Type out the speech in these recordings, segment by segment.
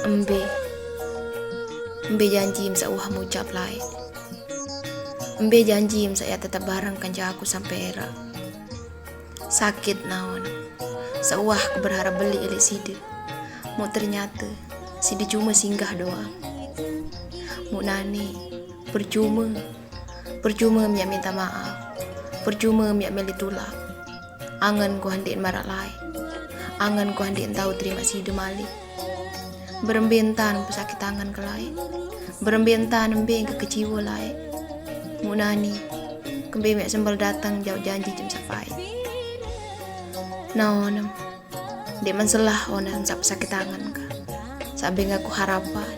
Embe, embe janji msa uah ngucap lai. Embe janji msa ya tetap bareng kanca aku sampai era. Sakit naon, seuah aku berharap beli elek side. Mau ternyata side cuma singgah doang. Mau nani, percuma miak minta maaf, percuma miak meli tulak. Angan ku handik marak lai, angan ku handik tahu terima side malik. Berembentan pesakit tangan ke lai, berembentan embe ke keciwa lai. Mu nani, kembe mek sembal datang jauh janji jam sapai. Naon, dek menselah ona sap sakit tangan ka. Sabe ngaku harapan,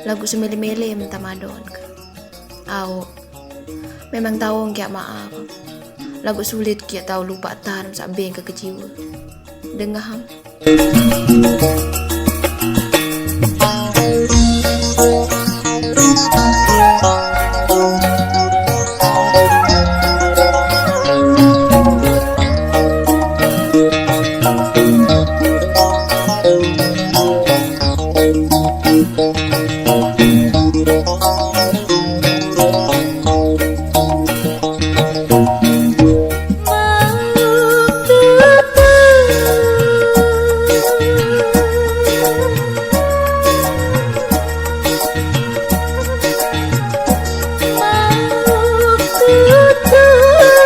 lagu semele-mele minta madon ka. Au, memang tahu nggak maaf. Lagu sulit kia tahu lupa tan sabe ke keciwa. Dengah ham.